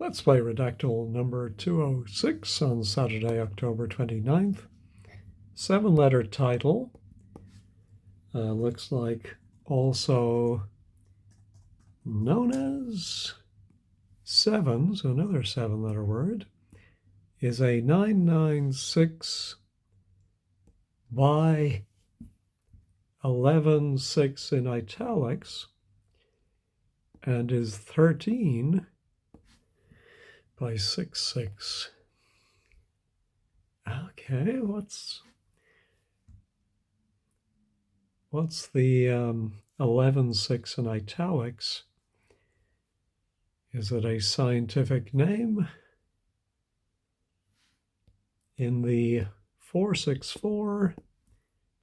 Let's play Redactle number 206 on Saturday, October 29th. 7-letter title. Looks like also known as 7, so another 7-letter word, is a 996 by 11.6 in italics and is 13 by 6.6. Okay, what's the 11.6 in italics? Is it a scientific name? In the 4-6-4,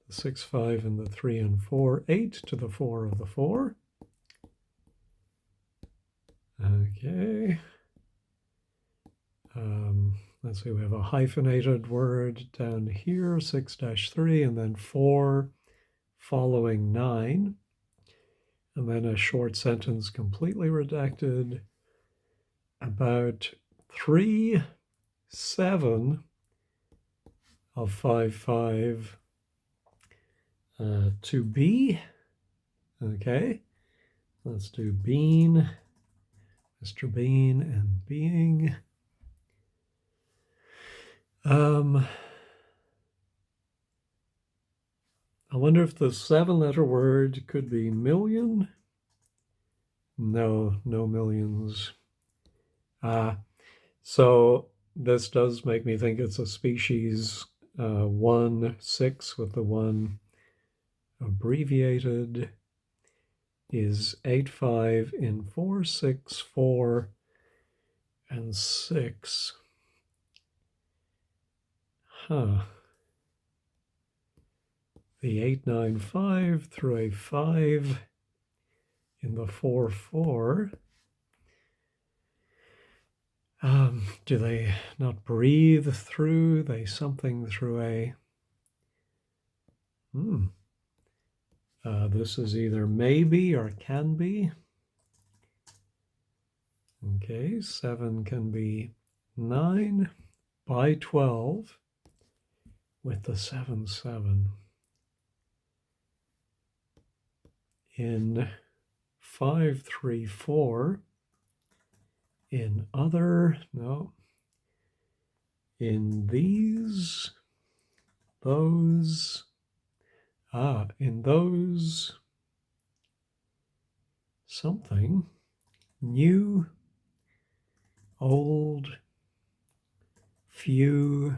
the 6-5 and the 3 and 4, 8 to the 4 of the 4. Okay. Let's see, we have a hyphenated word down here, 6-3, and then 4 following 9. And then a short sentence completely redacted about 3, 7 of 5-5 to be. Okay, let's do bean, Mr. Bean, and being. I wonder if the 7-letter word could be million. No millions. So this does make me think it's a species 1-6 with the 1 abbreviated is 8-5 in 4-6-4 and 6. The 8-9-5 through a 5 in the 4-4. Do they not breathe through? They something through a... this is either maybe or can be. Okay, 7 can be 9 by 12 with the 7-7. In 5-3-4, in other, no, in these, those, in those, something, new, old, few,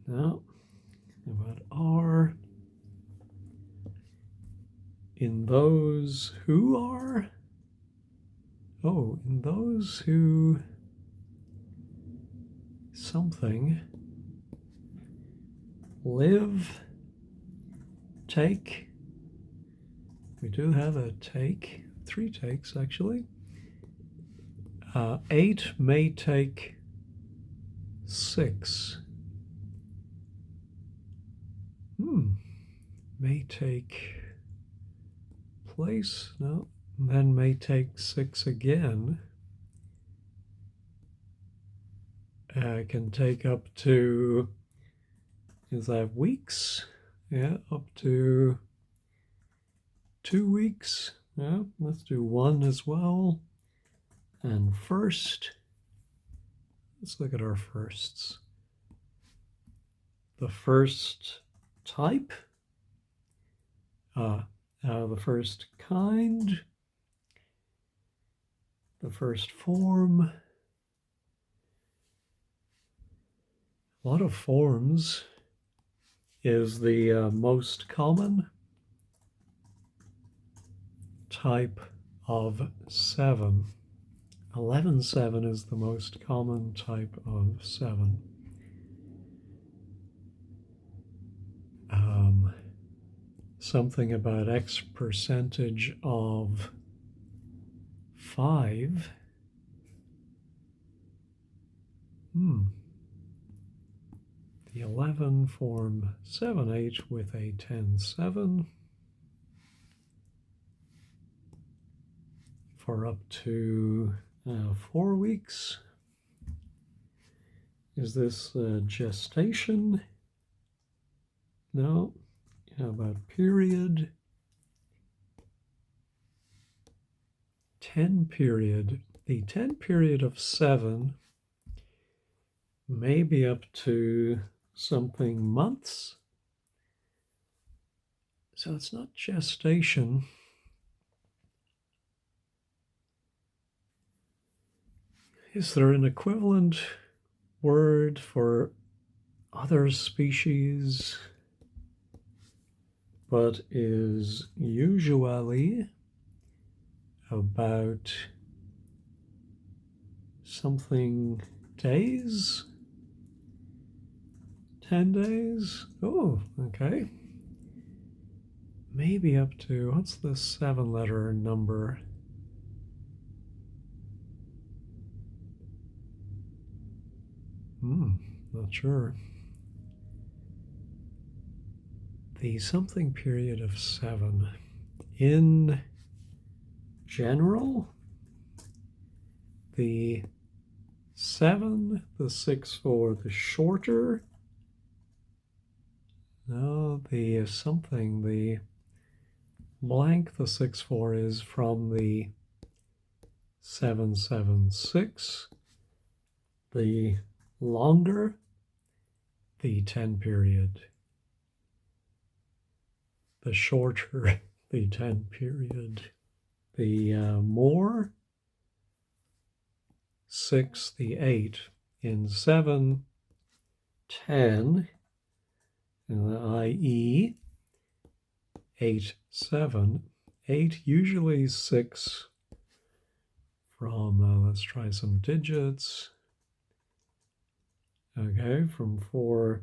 no, about are, in those who are, in those who something live, take. We do have a take, 3 takes actually. 8 may take 6. May take place, no, and then may take 6 again. Can take up to, is that weeks? Yeah, up to 2 weeks. Yeah, let's do 1 as well. And first, let's look at our firsts. The first type, the first kind, the first form. A lot of forms is the most common type of 7. 11-7 is the most common type of 7. Something about X percentage of 5. The 11 form 7-8 with a 10-7. for up to 4 weeks. Is this gestation? No. How about period? 10 period. The 10 period of 7 may be up to something months. So it's not gestation. Is there an equivalent word for other species, but is usually about something days? 10 days? Oh, okay. Maybe up to, what's the 7-letter number? Not sure. The something period of 7. In general, the 7, the 6/4, the shorter. No, the something, the blank, the 6/4 is from the 7/7/6. The longer, the 10 period. The shorter, the 10 period. The more, 6, the 8. In 7, 10, i.e. 8, 7. 8, usually 6 from, let's try some digits. Okay, from 4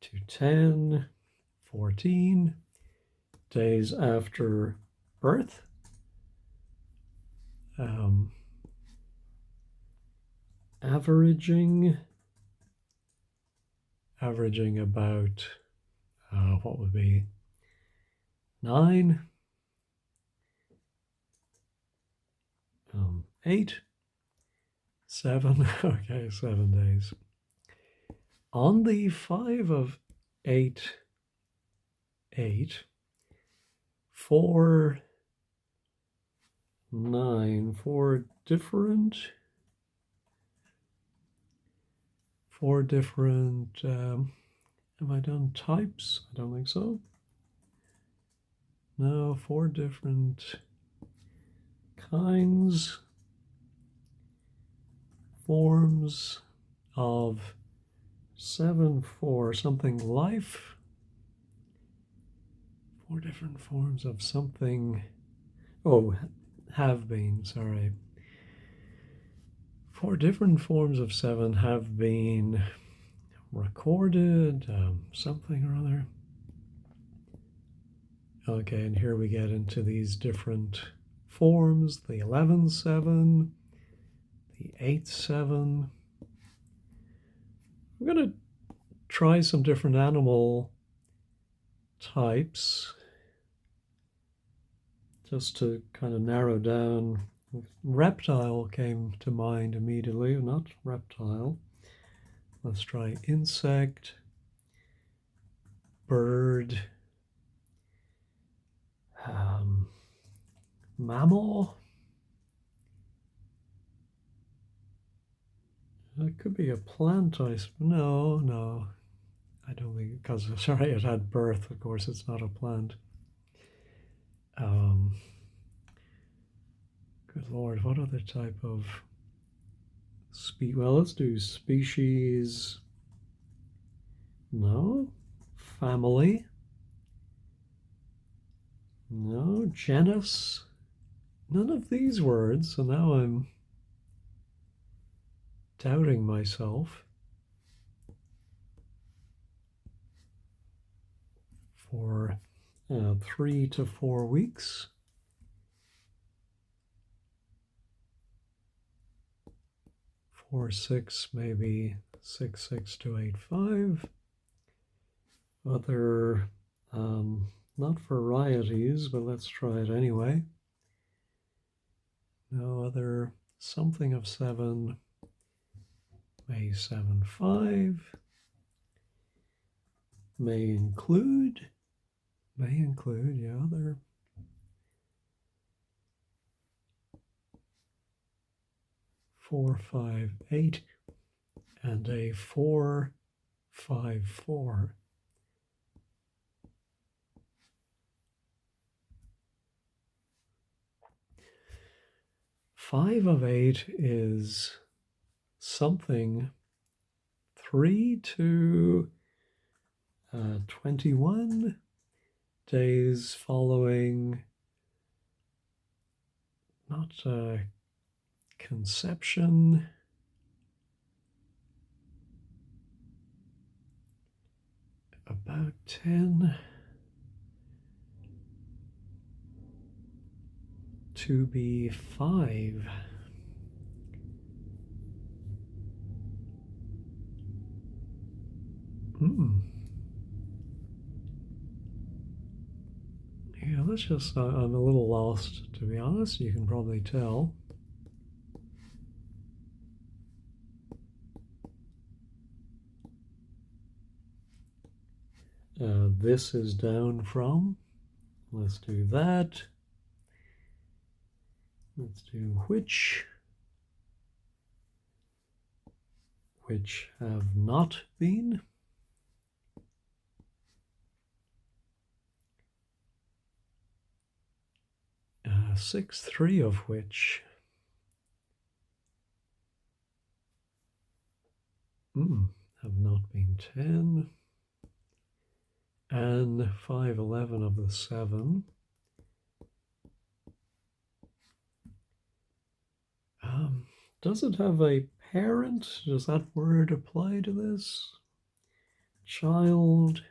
to 10, 14 days after birth. Averaging about, what would be 9, 8, 7, okay, 7 days. On the 5 of 8, 8, 4, 9, 4 different, have I done types? I don't think so. No, 4 different kinds, forms of 7/4, something life. 4 different forms of something, have been, sorry. 4 different forms of 7 have been recorded, something or other. Okay, and here we get into these different forms, the 11/7, the 8/7. I'm going to try some different animal types just to kind of narrow down. Reptile came to mind immediately, not reptile. Let's try insect, bird, mammal. It could be a plant, no, I don't think, because, sorry, it had birth, of course, it's not a plant. Good Lord, what other type of well, let's do species. No. Family. No. Genus. None of these words, so now I'm doubting myself. For 3 to 4 weeks. 4, 6, maybe 6, 6 to 8, 5. Other, not varieties, but let's try it anyway. No other something of 7 may 7, 5 may include, yeah, other 4, 5, 8 and a 4, 5, 4. Five of 8 is something 3 to 21 days following, not conception, about 10 to be 5. Yeah, let's just, I'm a little lost, to be honest. You can probably tell. This is down from. Let's do that. Let's do which have not been. 6, 3 of which have not been 10. And 5, 11 of the 7. Does it have a parent? Does that word apply to this? Child,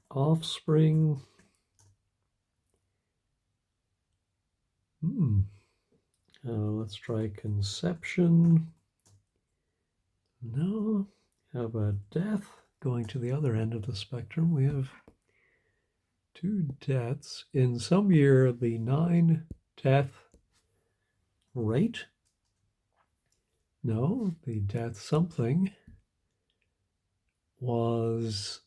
offspring. Let's try conception. No. How about death? Going to the other end of the spectrum, we have 2 deaths. In some year, the 9 death rate. No, the death something was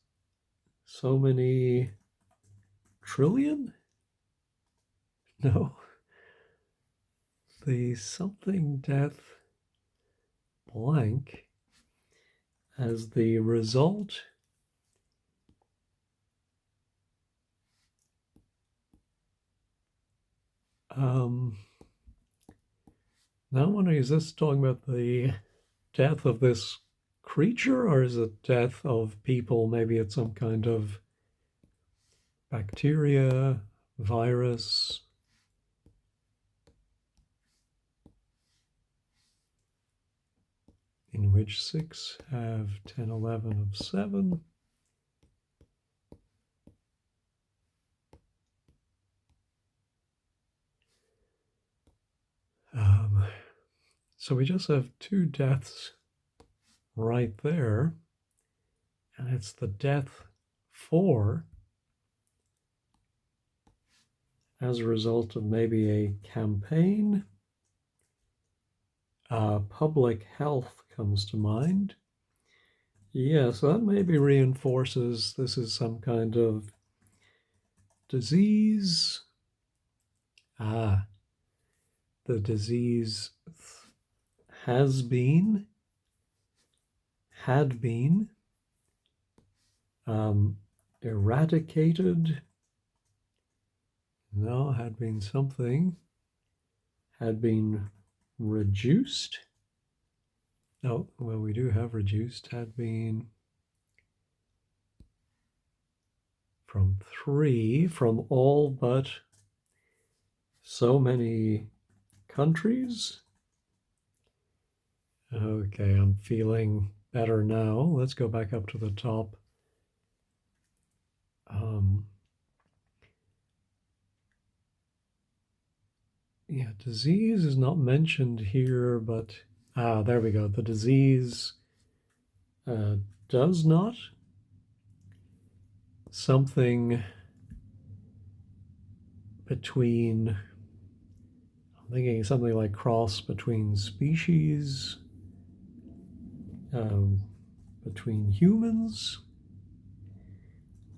so many trillion? No. The something death blank as the result now I'm wondering, is this talking about the death of this creature, or is it death of people? Maybe it's some kind of bacteria, virus. In which 6 have 10, 11 of 7. So we just have 2 deaths right there, and it's the death 4 as a result of maybe a campaign. Public health comes to mind. Yeah, so that maybe reinforces this is some kind of disease. The disease has been, had been, eradicated. No, had been something. Had been reduced. Oh, well, we do have reduced. Had been from 3, from all but so many countries. Okay, I'm feeling better now. Let's go back up to the top. Yeah, disease is not mentioned here, but there we go. The disease does not. Something between thinking something like cross between species, between humans.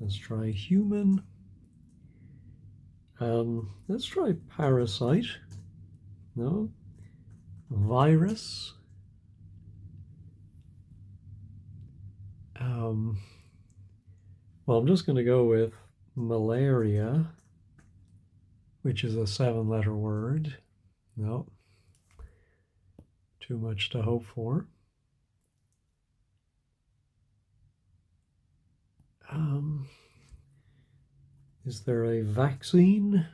Let's try human. Let's try parasite. No. Virus. Well, I'm just going to go with malaria, which is a 7-letter word. No, too much to hope for. Is there a vaccine?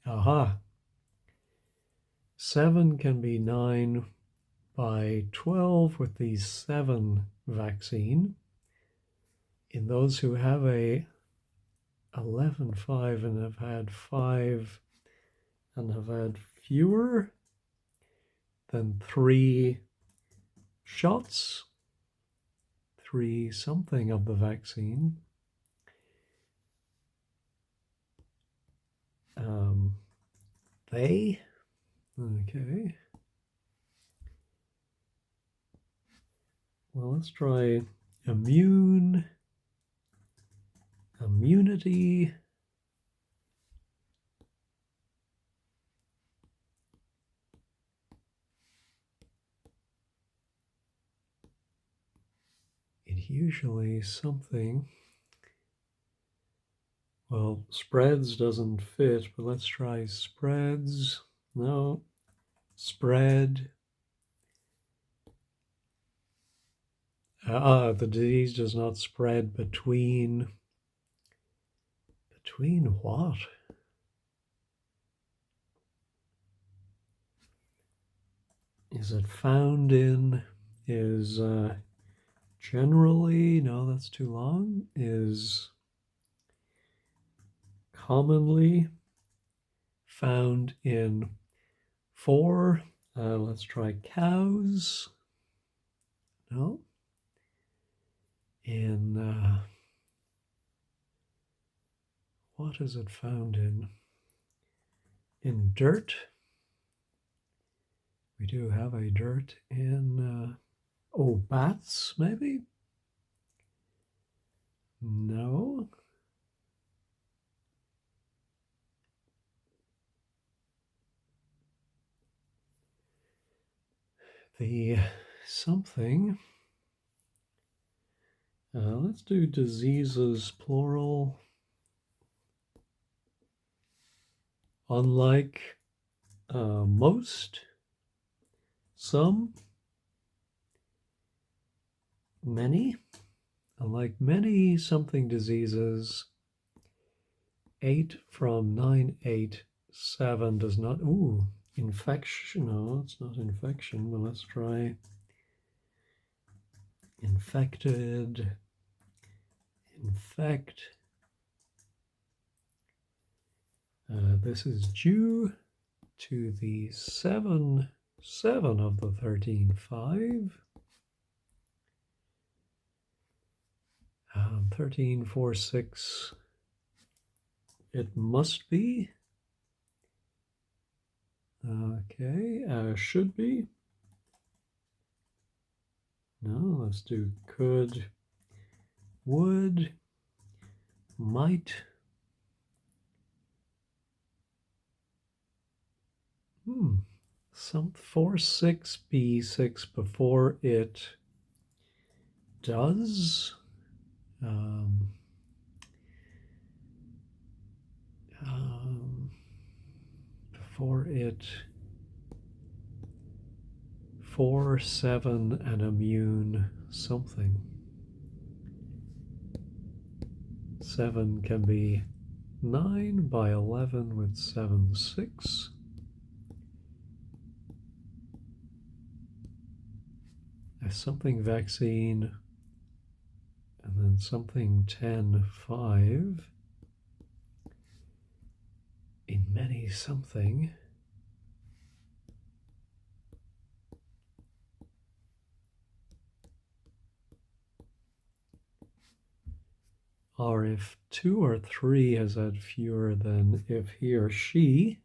Aha. 7 can be 9 by 12 with the 7 vaccine. In those who have a 11-5 and have had 5 and have had fewer than 3 shots, 3 something of the vaccine, they, okay. Well, let's try immune, immunity. It usually something. Well, spreads doesn't fit, but let's try spreads. No, spread. The disease does not spread between what? Is it found in, is generally, no, that's too long, is commonly found in 4, let's try cows, no, in, what is it found in? In dirt. We do have a dirt in, bats, maybe? No. The something. Let's do diseases, plural. Unlike most, some, many. Unlike many something diseases, 8 from 987 does not, infection, no, it's not infection, but let's try infected, infect. This is due to the 7 of the 13-5. 13-4-6. It must be. Okay, should be. No, let's do could, would, might. Some 4-6-B-6 before it does. Before it 4-7 and immune something. 7 can be 9 by 11 with 7-6. Something vaccine and then something 10-5 in many something. Or if 2 or 3 has had fewer than if he or she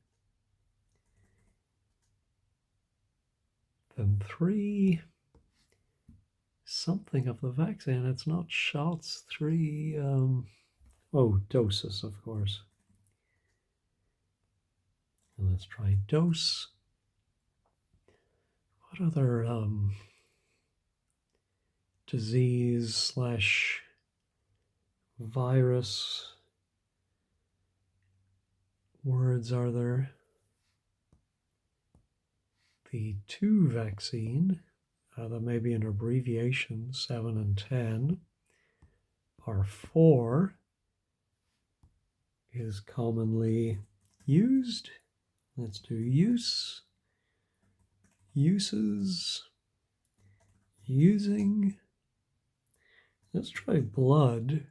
Then 3, something of the vaccine. It's not shots. 3, doses, of course. And let's try dose. What other disease slash virus words are there? The 2 vaccine, that may be an abbreviation, 7 and 10. Our 4 is commonly used. Let's do use, uses, using. Let's try blood.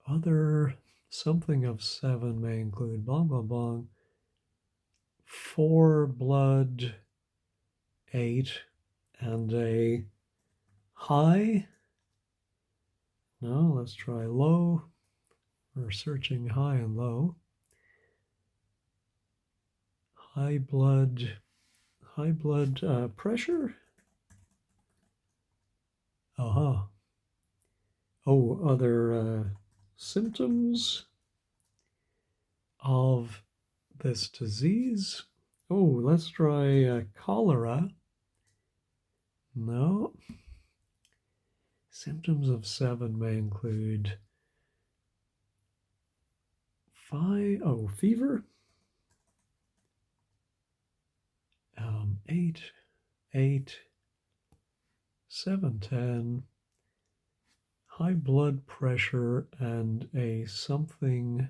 Other, something of 7 may include bong bong bong. 4 blood, 8, and a high. No, let's try low. We're searching high and low. High blood pressure. Oh, other symptoms of this disease. Oh, let's try cholera. No. Symptoms of 7 may include fever. 8, 7, 10. High blood pressure and a something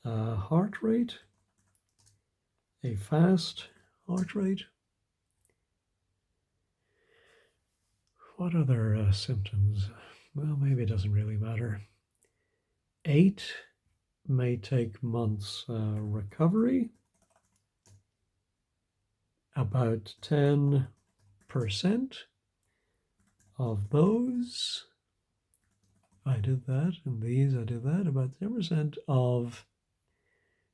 heart rate, a fast heart rate. What other symptoms? Well, maybe it doesn't really matter. 8 may take months recovery. About 10% of those, I did that, and these I did that, about 10% of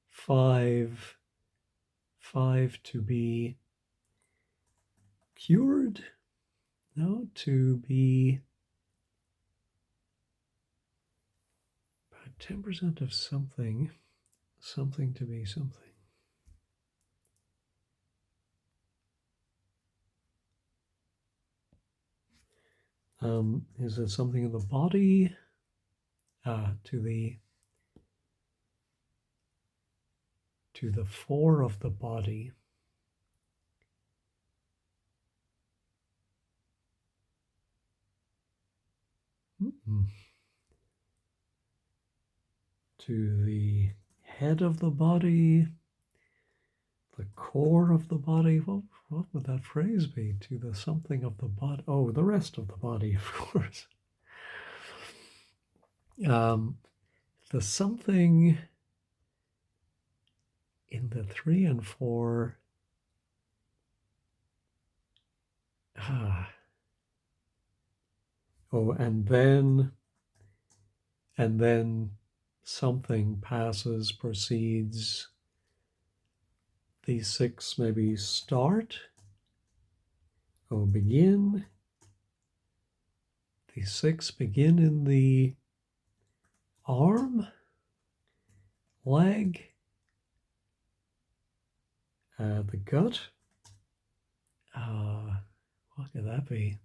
5 to be cured, no, to be about 10% of something to be something. Is it something in the body? To the 4 of the body. To the head of the body, the core of the body. What would that phrase be? To the something of the body. Oh, the rest of the body, of course. The something in the 3 and 4. Oh, and then something passes, proceeds. The 6 maybe start. Oh, begin. The 6 begin in the arm, leg, the gut. What could that be?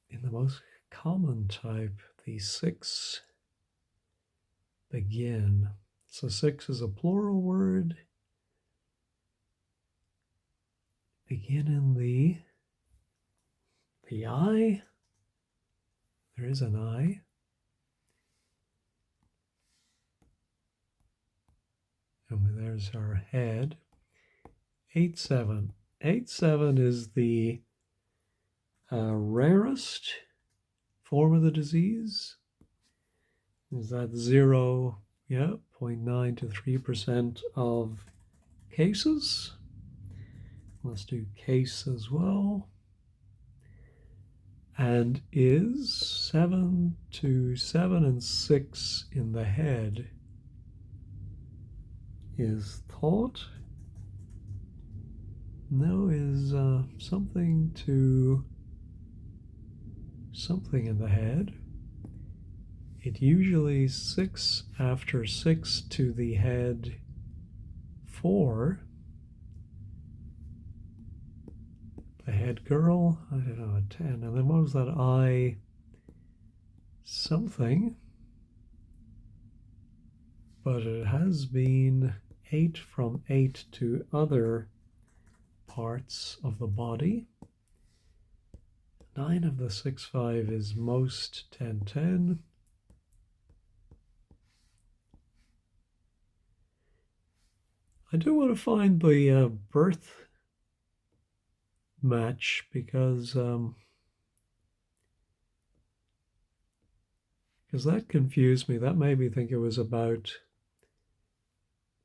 In the most common type, the 6 begin. So 6 is a plural word. Begin in the eye. There is an eye. And there's our head. 8, 7. 8, 7 is the rarest form of the disease. Is that 0? Yeah, 0.9 to 3% of cases. Let's do case as well. And is 7 to 7 and 6 in the head. is thought. No is something in the head. It usually 6 after 6 to the head 4. The head girl, I don't know, a 10. And then what was that? I something. But it has been 8 from 8 to other parts of the body. 9 of the 6, 5 is most 10, 10. I do want to find the birth match because that confused me. That made me think it was about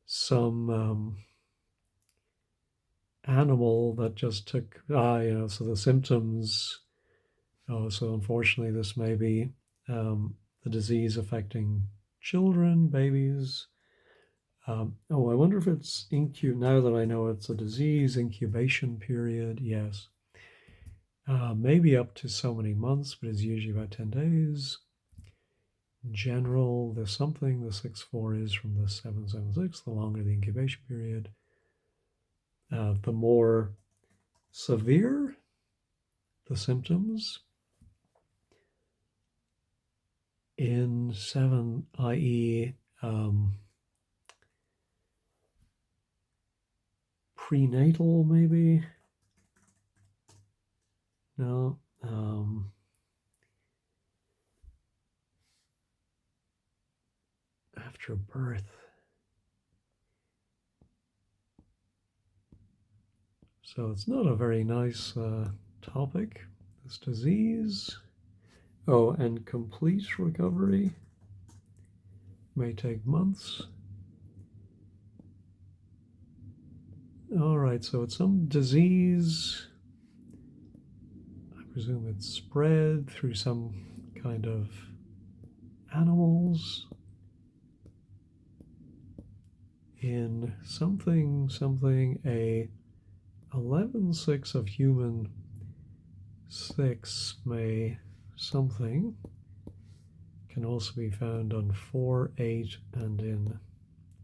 some animal that just took, so the symptoms. Oh, so unfortunately, this may be the disease affecting children, babies. I wonder if it's now that I know it's a disease, incubation period, yes. Maybe up to so many months, but it's usually about 10 days. In general, there's something, the 6-4 is from the 7-7-6, the longer the incubation period. The more severe the symptoms in 7, i.e., prenatal, maybe. No. After birth. So it's not a very nice topic, this disease. Oh, and complete recovery may take months. All right, so it's some disease. I presume it's spread through some kind of animals in something, a 11-6 of human 6 may something can also be found on 4-8 and in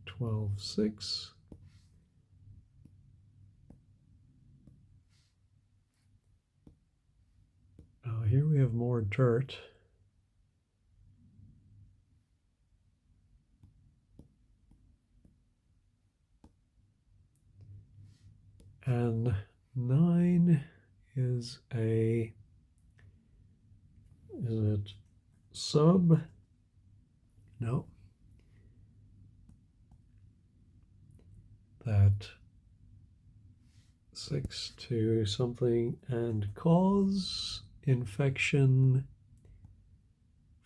12-6. Here we have more dirt. And 9 is is it sub? No. That 6 to something and cause infection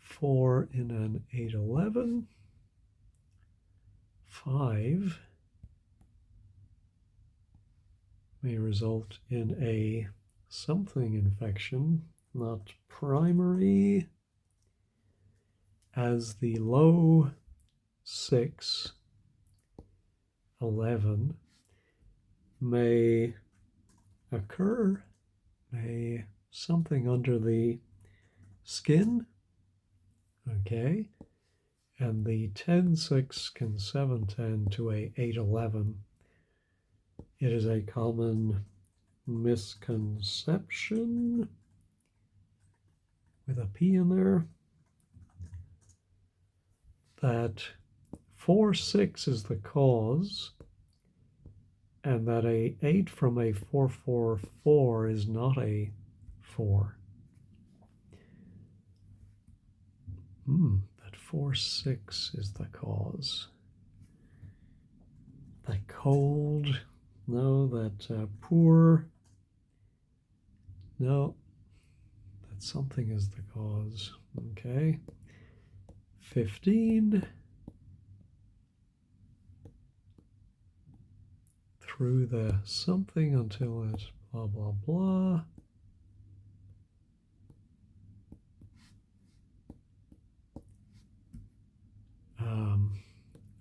4 in an 8-11. 5 may result in a something infection, not primary, as the low 6, 11 may occur, may something under the skin, okay, and the 10-6 can 7-10 to a 8-11. It is a common misconception with a P in there that 4-6 is the cause and that a 8 from a 4-4-4 is not a 4. That 4-6 is the cause. That cold, no, that poor, no, that something is the cause, okay. 15 through the something until it blah, blah, blah.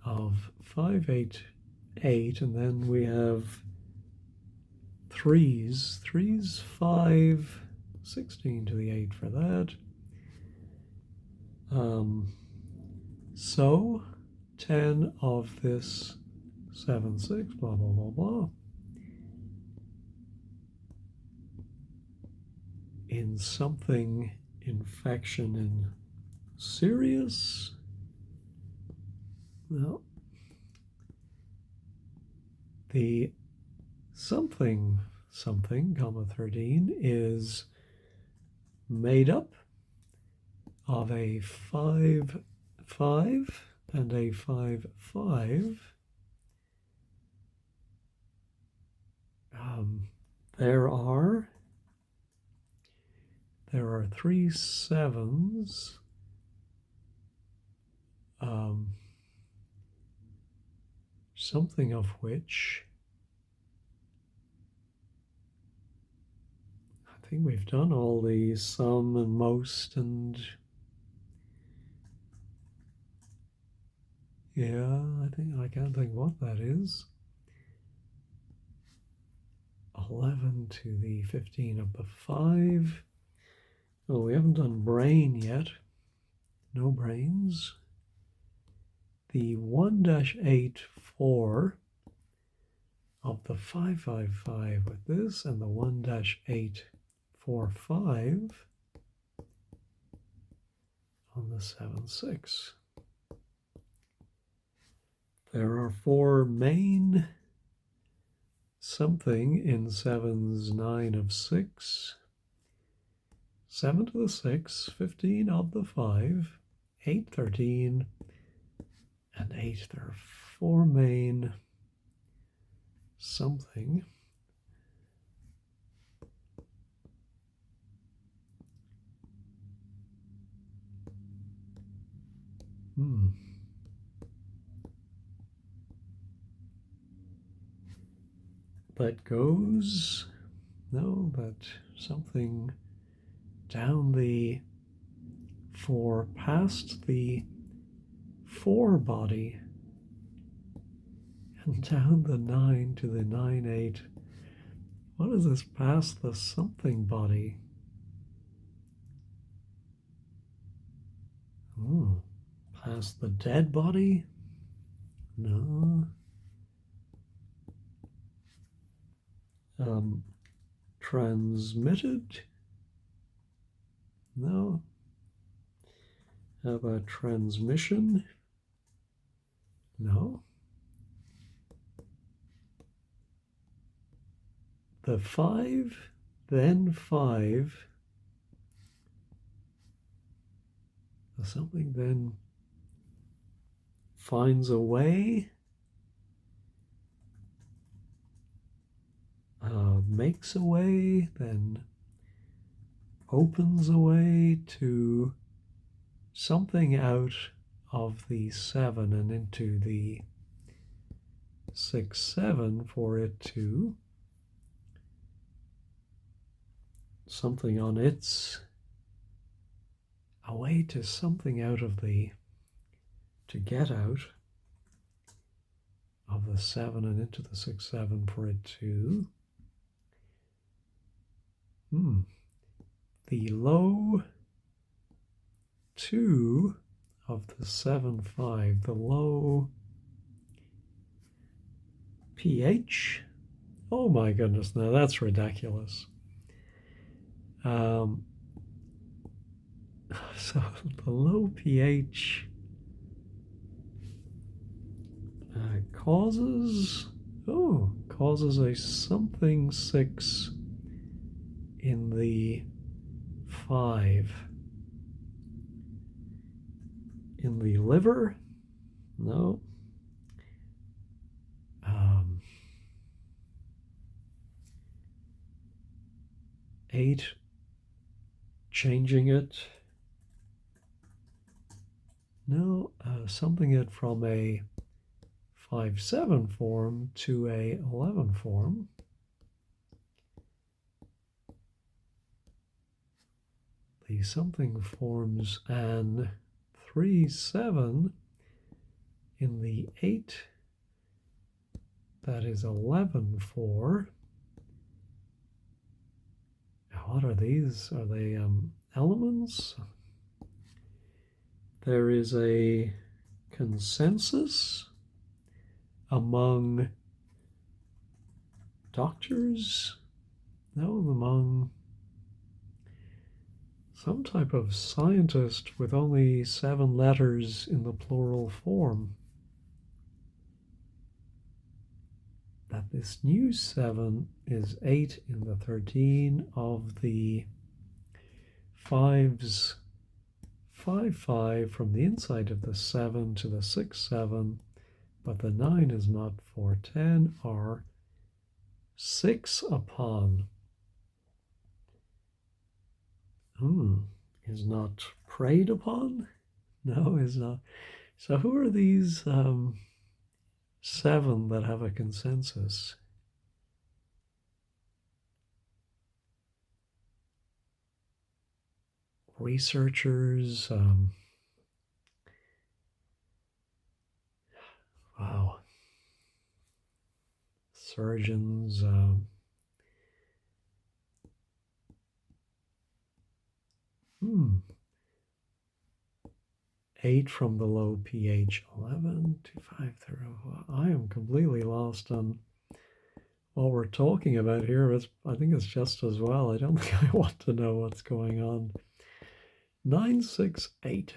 Of 5-8 8, and then we have 3s. 3's 5, 16 to the 8 for that. So 10 of this 7, 6, blah, blah, blah, blah. In something, infection in serious. No. The something, comma 13 is made up of a 5, 5 and a 5, 5. There are 3 7s. Something of which I think we've done all the some and most and yeah, I can't think what that is. 11 to the 15 of the 5. Oh, we haven't done brain yet. No brains. The 1-8, 4 of the 5, 5, 5 with this, and the 1-8, 4, 5 on the 7, 6. There are 4 main something in 7's 9 of 6, 7 to the 6, 15 of the 5, 8, 13, and 8. There are 4 main something. That goes, no, that something down the 4, past the 4 body, and down the 9 to the 9, 8. What is this past the something body? Past the dead body? No. Transmitted? No. How about transmission? No. The 5, then 5. Something then finds a way, makes a way, then opens a way to something out of the 7 and into the 6, 7 for it to something on its a way to something out of the to get out of the 7 and into the 6, 7 for it to the low 2 of the 7, 5, the low pH. Oh my goodness, now that's ridiculous. So the low pH causes a something 6 in the 5. In the liver? No. 8, changing it. No, something it from a 5, 7 form to a 11 form. The something forms an 3, 7 in the 8 That is 11-4. What are these? Are they elements? There is a consensus among doctors? No, among some type of scientist with only 7 letters in the plural form. That this new 7 is 8 in the 13 of the 5's 5-5 from the inside of the 7 to the 6-7, but the 9 is not 4-10, are 6 upon. Is not preyed upon? No, is not. So who are these 7 that have a consensus? Researchers, wow, surgeons, 8 from the low pH, 11 to 5 through. I am completely lost on what we're talking about here. I think it's just as well. I don't think I want to know what's going on. 9, 6, 8.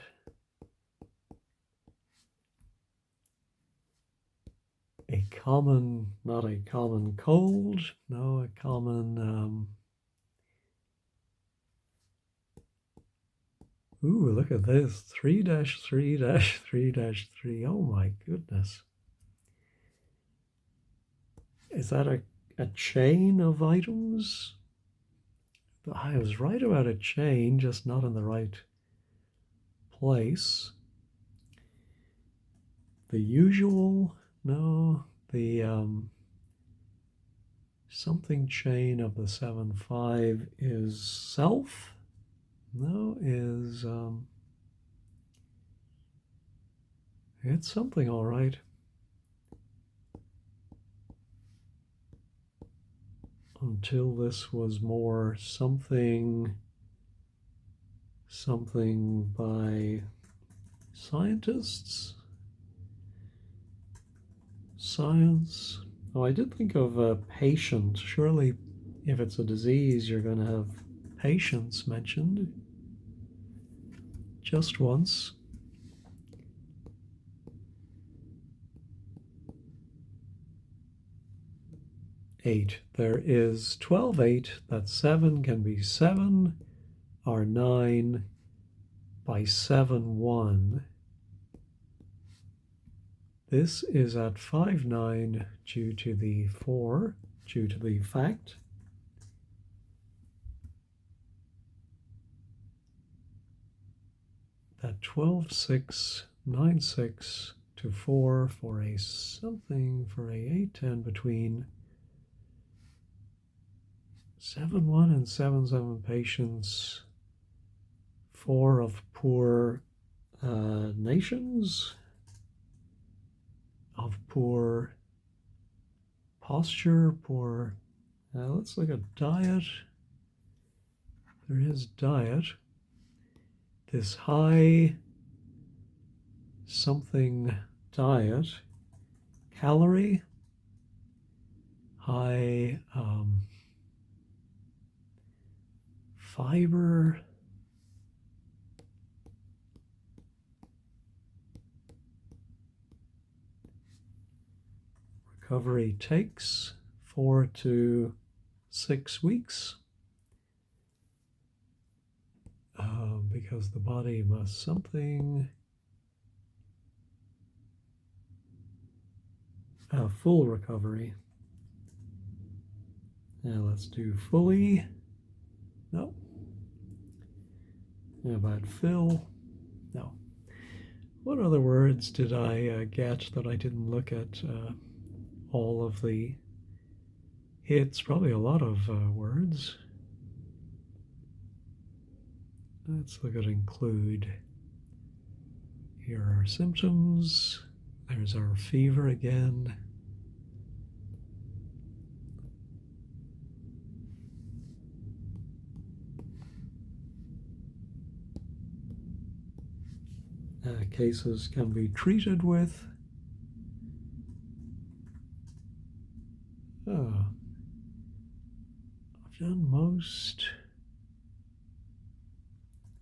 A common, not a common cold, no, a common, ooh, look at this, 3-3-3-3. Oh my goodness. Is that a chain of items? I was right about a chain, just not in the right place. The usual, no, the something chain of the 7-5 is self. No, is it's something, all right. Until this was more something by scientists. Science. Oh, I did think of a patient. Surely, if it's a disease, you're going to have patients mentioned just once. 8. There is 12-8. That 7 can be 7 or 9 by 7-1. This is at 5-9 due to the 4, due to the fact. That 12-6, 9-6 to 4 for a something for a 8-10 between 7-1 and 7-7 patients. 4 of poor nations, of poor posture, poor. Let's look at diet. There is diet. This high something diet, calorie, high fiber, recovery takes 4 to 6 weeks because the body must something. Full recovery. Now let's do fully. No. How about fill? No. What other words did I get that I didn't look at all of the hits? Probably a lot of words. Let's look at include. Here are symptoms. There's our fever again. cases can be treated with. Oh, I've done most.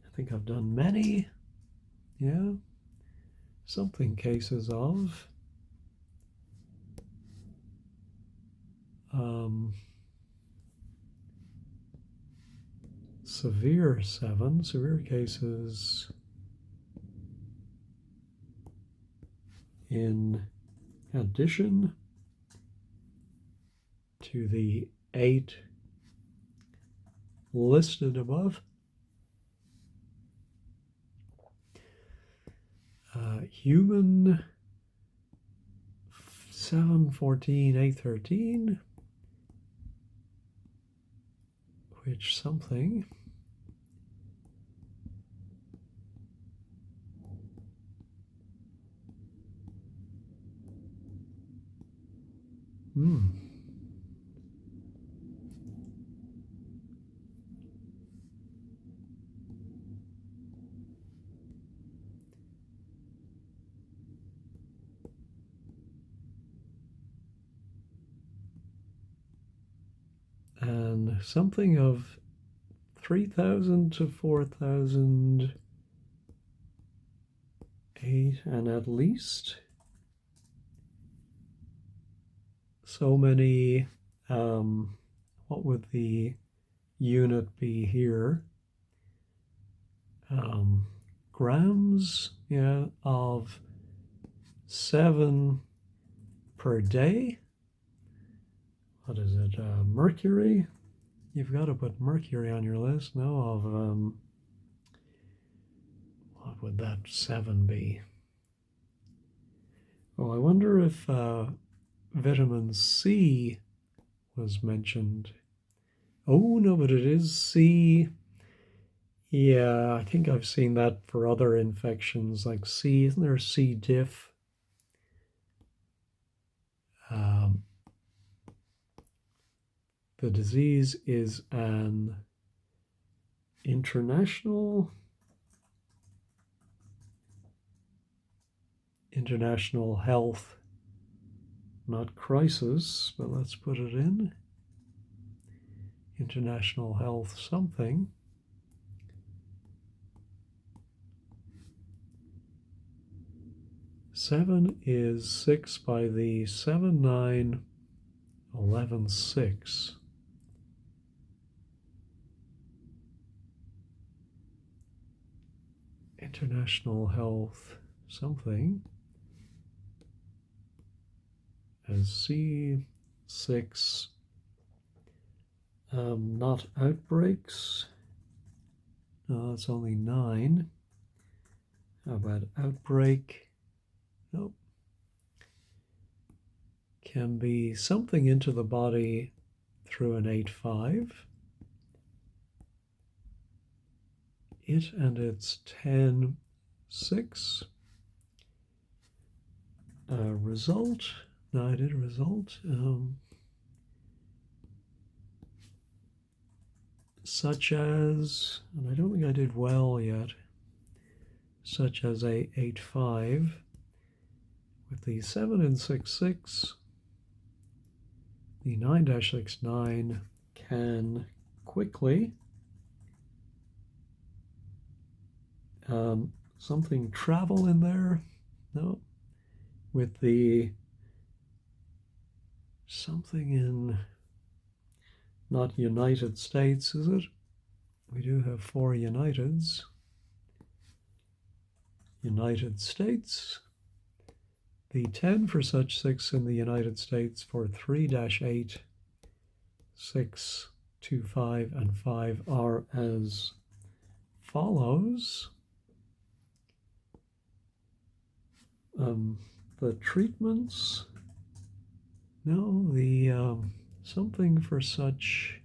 I think I've done many. Yeah. Something cases of. Severe cases in addition to the 8 listed above. Human 7, 14, 8, 13, which something and something of 3,000 to 4,008, and at least so many, what would the unit be here? Grams, yeah, of 7 per day. What is it? Mercury? You've got to put mercury on your list. No, of what would that 7 be? Oh, I wonder if vitamin C was mentioned. Oh, no, but it is C. Yeah, I think I've seen that for other infections like C. Isn't there C. diff? The disease is an international health, not crisis, but let's put it in. International health something. Seven is 6 by the 7, 9, 11, 6. International health something as C6, not outbreaks. No, that's only 9. How about outbreak? Nope. Can be something into the body through an 8-5. It and its 10-6. Result. No, I did result. Such as, and I don't think I did well yet, such as a 8-5 with the 7 and 6-6. The 9-6-9 can quickly something travel in there. No, with the something in not United States, is it? We do have 4 Uniteds. United States. The 10 for such 6 in the United States for 3-8, 6, 2, 5, and 5 are as follows. The treatments, no, the something for such,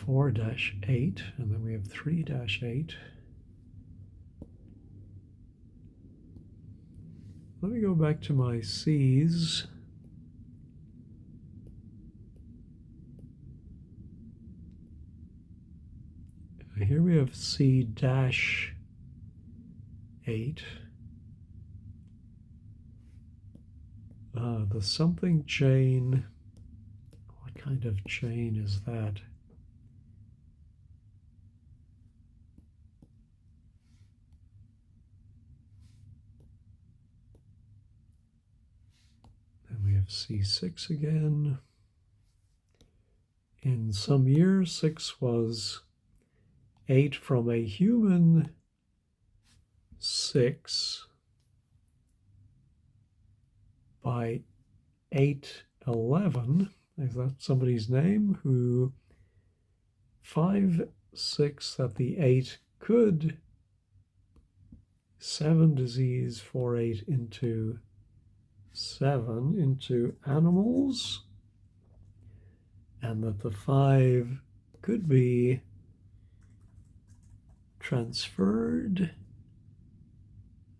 4-8, and then we have 3-8. Let me go back to my C's. Here we have C-8. The something chain. What kind of chain is that? Then we have C6 again. In some year, 6 was 8 from a human 6 by 811. Is that somebody's name? Who 5, 6 that the 8 could 7 disease 4, 8 into 7 into animals, and that the 5 could be transferred.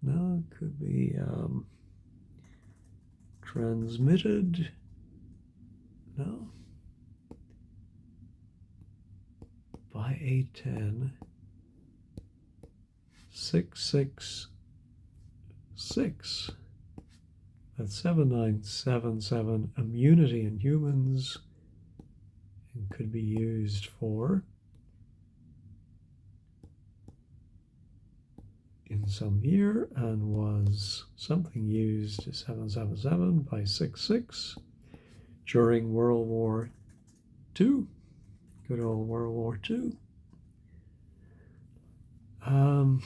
No, it could be transmitted. No. By 810. 666. That's 7977. Immunity in humans, and could be used for in some year, and was something used 777 by 66 during World War II. Good old World War II. And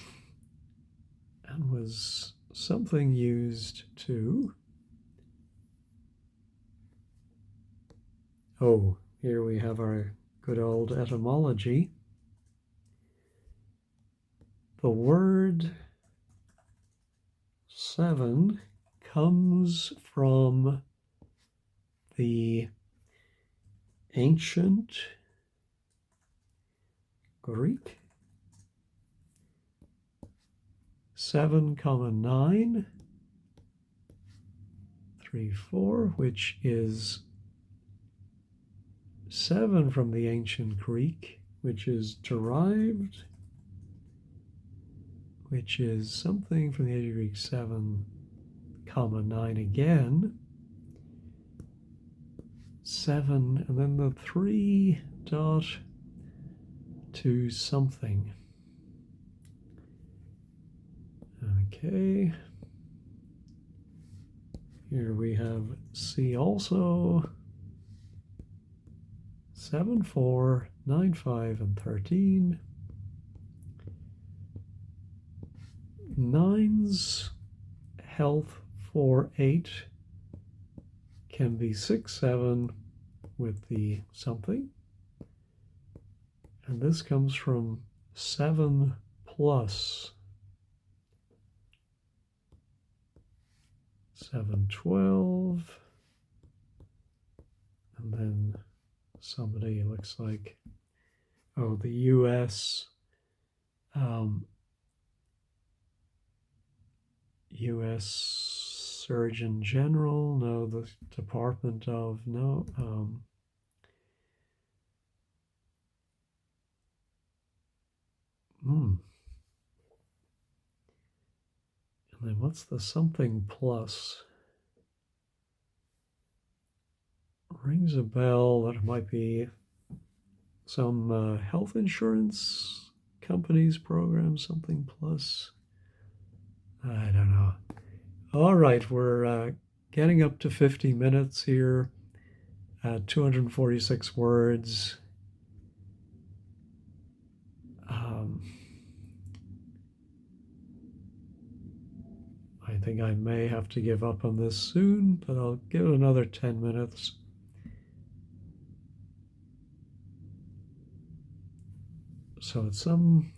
was something used to, oh, here we have our good old etymology. The word 7 comes from the ancient Greek 7, 9, 3, 4, which is 7 from the ancient Greek, which is derived, which is something from the ancient Greek 7, 9 again, 7, and then the 3 dot to something. Okay. Here we have C also. 7, 4, 9, 5, and 13. 9's health 4, 8 can be 6, 7 with the something. And this comes from 7 plus 7, 12. And then somebody looks like, oh, the U.S. U.S. Surgeon General, no, the Department of, no, And then what's the something plus? Rings a bell that it might be some health insurance company's program, something plus. I don't know. All right, we're getting up to 50 minutes here, 246 words. I think I may have to give up on this soon, but I'll give it another 10 minutes. So some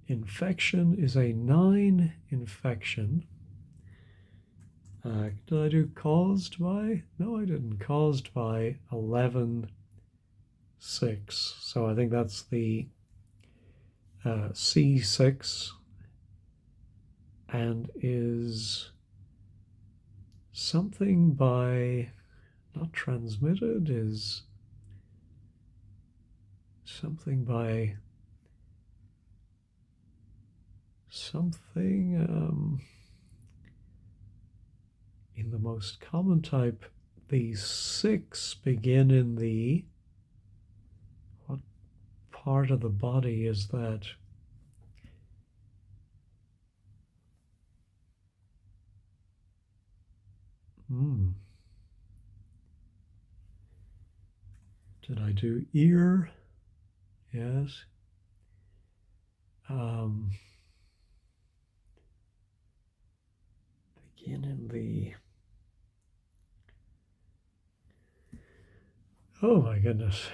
infection is a 9 infection. Did I do caused by? No, I didn't. Caused by 11, 6. So I think that's the C6, and is something by, not transmitted, is something by something in the most common type. The 6 begin in the, what part of the body is that? Did I do ear? Yes. Begin in the, oh my goodness.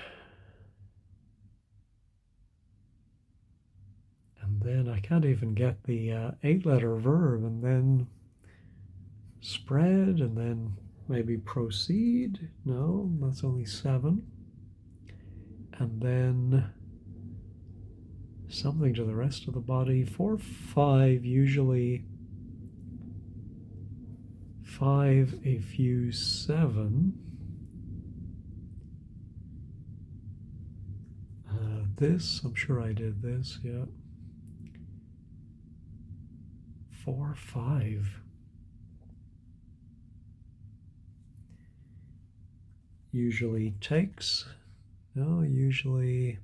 And then I can't even get the 8-letter verb, and then spread, and then maybe proceed. No, that's only 7. And then something to the rest of the body. 4, 5, usually 5, a few, 7. This, I'm sure I did this, yeah. 4, 5. Usually takes. No, usually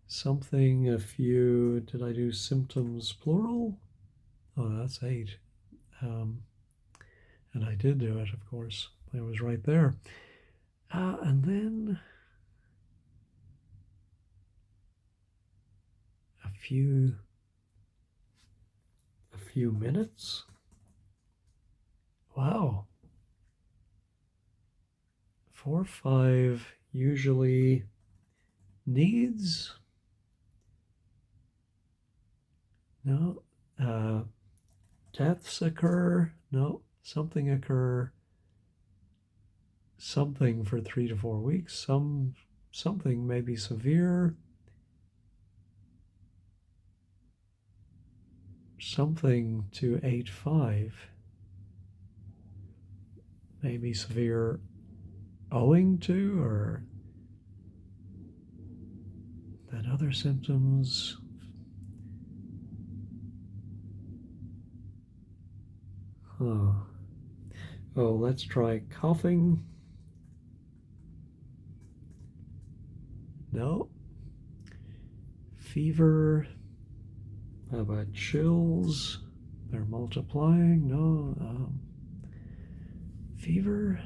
something, a few. Did I do symptoms plural? Oh, that's 8. And I did do it, of course. I was right there. And then a few minutes. Wow. 4, 5 usually needs. No. Deaths occur. No. Something occur. Something for 3 to 4 weeks. Something may be severe. Something to 8, 5. Maybe severe owing to, or then other symptoms. Oh, let's try coughing. No. Fever. How about chills? They're multiplying. No. Fever.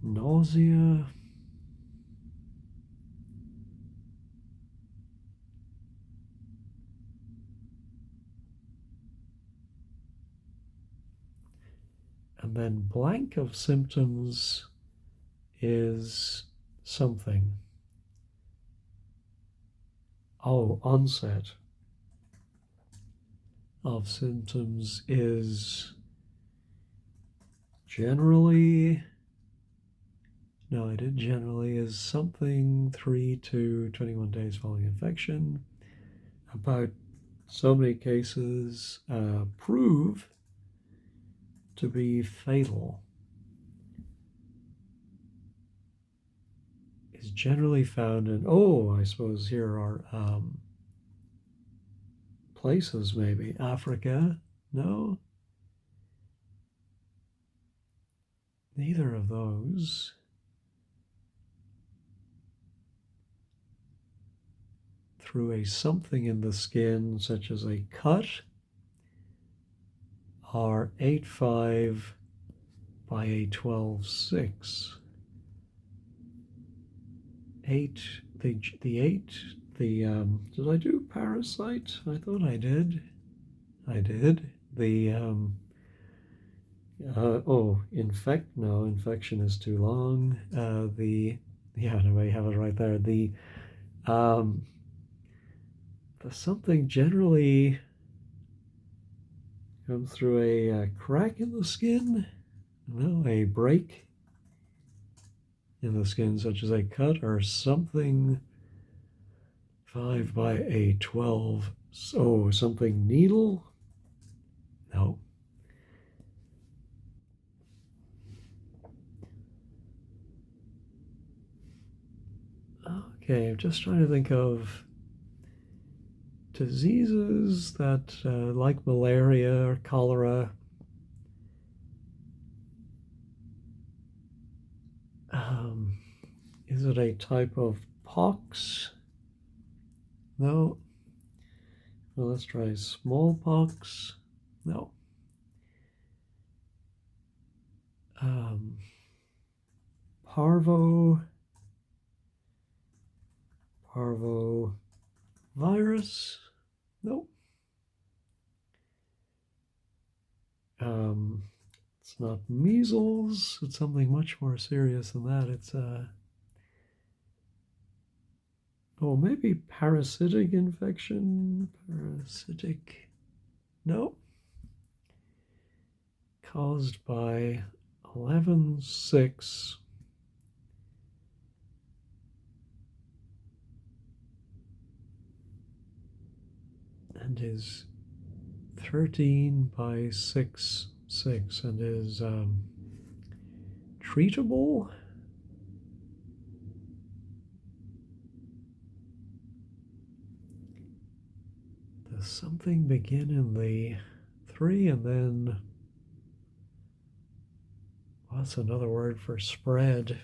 Nausea. And then blank of symptoms is something. Oh, onset of symptoms is generally, no, I did generally, is something 3 to 21 days following infection. About so many cases prove to be fatal. Is generally found in, I suppose here are places, maybe. Africa? No? Neither of those. Through a something in the skin, such as a cut, are 8, 5 by a 12, 6. 8, the 8, did I do parasite? I thought I did. The, no, infection is too long. No, I have it right there. The something generally comes through a crack in the skin. No, a break in the skin, such as a cut or something. 5 by a 12. So something needle. Okay, I'm just trying to think of diseases that, like malaria or cholera, is it a type of pox? No. Well, let's try smallpox. No. Parvo virus. Nope. It's not measles. It's something much more serious than that. It's maybe parasitic infection. Parasitic. No. Caused by 11.6. And is 13 by 6.6 and is treatable. Does something begin in the 3 and then what's another word for spread?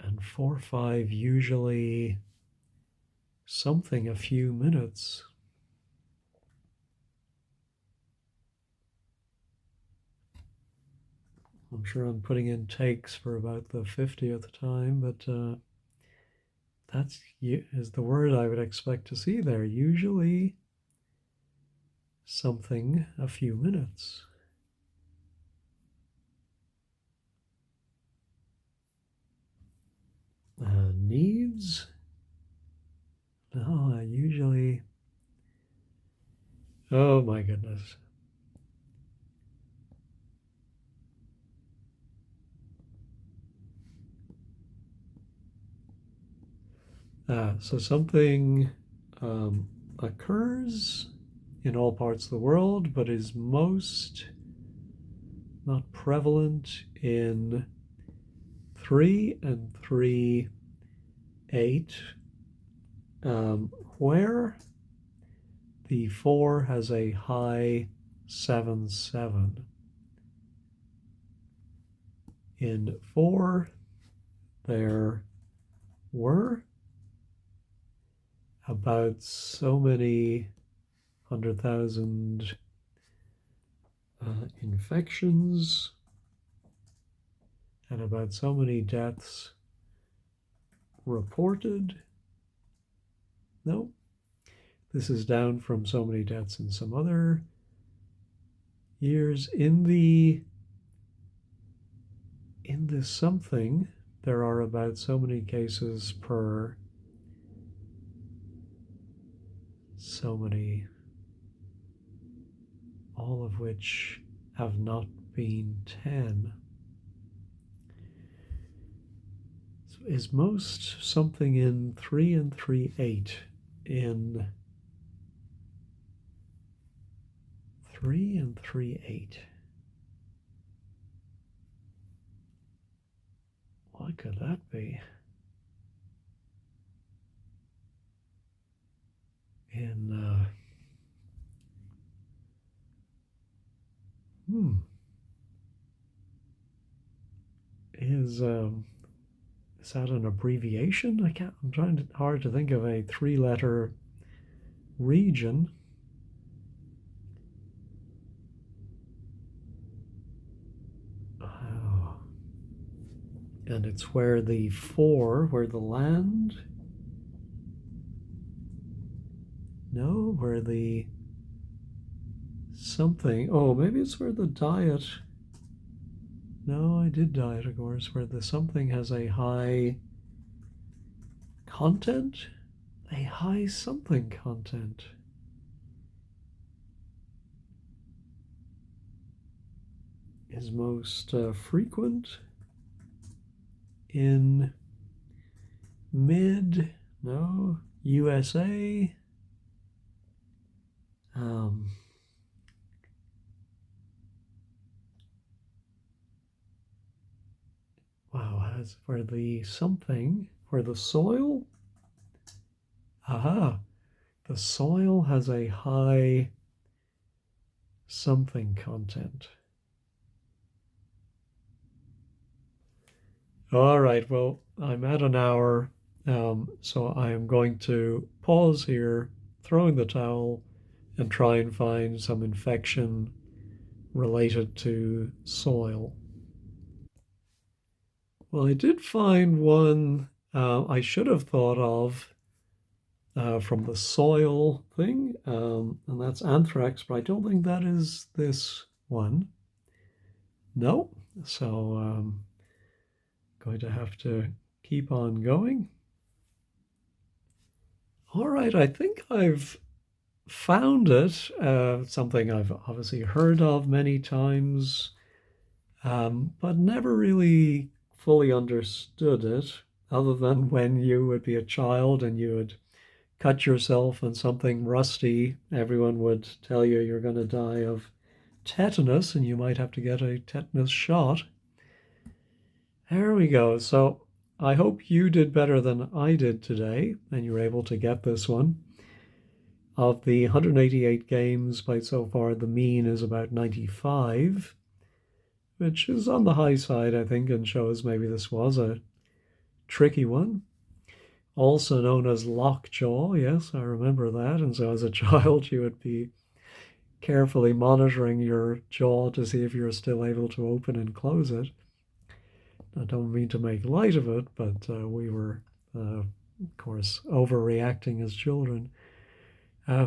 And 4-5 usually something a few minutes. I'm sure I'm putting in takes for about the 50th time, but that is the word I would expect to see there. Usually something a few minutes. Needs? No, usually. Oh my goodness. So something occurs in all parts of the world, but is most not prevalent in 3 and 3.8, where the 4 has a high 7.7. In 4, there were about so many 100,000 infections and about so many deaths reported. No, this is down from so many deaths in some other years. In this something, there are about so many cases per so many, all of which have not been 10. So is most something in 3 and 3.8 in 3 and 3.8. What could that be? In is that an abbreviation? I'm trying hard to think of a 3-letter region. Oh. And it's where the 4, where the land. No, where the something. Oh, maybe it's where the diet. No, I did diet, of course, where the something has a high content. A high something content. Is most frequent in USA. for the something, for the soil. Aha, the soil has a high something content. All right, well, I'm at an hour, so I am going to pause here, throw in the towel, and try and find some infection related to soil. Well, I did find one I should have thought of from the soil thing, and that's anthrax, but I don't think that is this one. No, so going to have to keep on going. All right, I think I've found it, something I've obviously heard of many times, but never really fully understood it, other than when you would be a child and you would cut yourself on something rusty, everyone would tell you you're going to die of tetanus and you might have to get a tetanus shot. There we go. So I hope you did better than I did today and you were able to get this one. Of the 188 games played so far, the mean is about 95, which is on the high side, I think, and shows maybe this was a tricky one. Also known as lockjaw, yes, I remember that. And so as a child, you would be carefully monitoring your jaw to see if you're still able to open and close it. I don't mean to make light of it, but we were, of course, overreacting as children.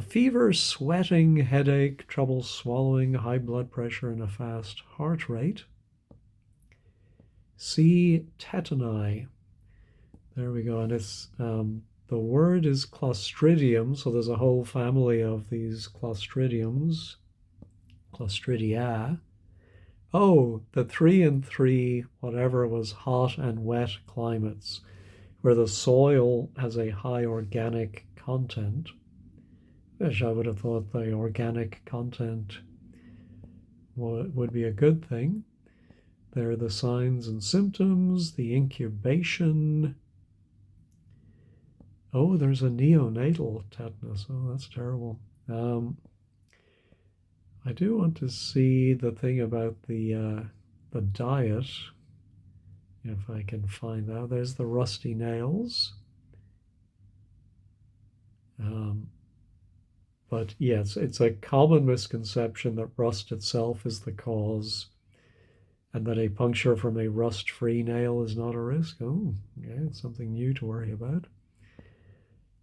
Fever, sweating, headache, trouble swallowing, high blood pressure, and a fast heart rate. C, tetani. There we go. And it's the word is Clostridium, so there's a whole family of these Clostridiums, Clostridia. Oh, the 3 and 3, whatever, was hot and wet climates, where the soil has a high organic content, which I would have thought the organic content would be a good thing. There are the signs and symptoms, the incubation. Oh, there's a neonatal tetanus. Oh, that's terrible. I do want to see the thing about the diet, if I can find that. There's the rusty nails. But yes, it's a common misconception that rust itself is the cause and that a puncture from a rust-free nail is not a risk. Oh, yeah, it's something new to worry about.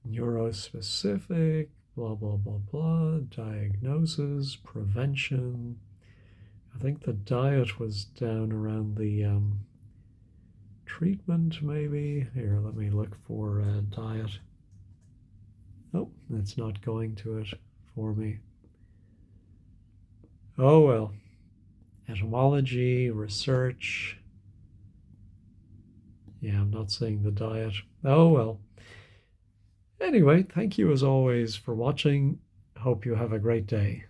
Neurospecific, blah, blah, blah, blah, diagnosis, prevention. I think the diet was down around the treatment, maybe. Here, let me look for diet. Oh, it's not going to it for me. Oh well. Etymology, research. Yeah, I'm not seeing the diet. Oh well. Anyway, thank you as always for watching. Hope you have a great day.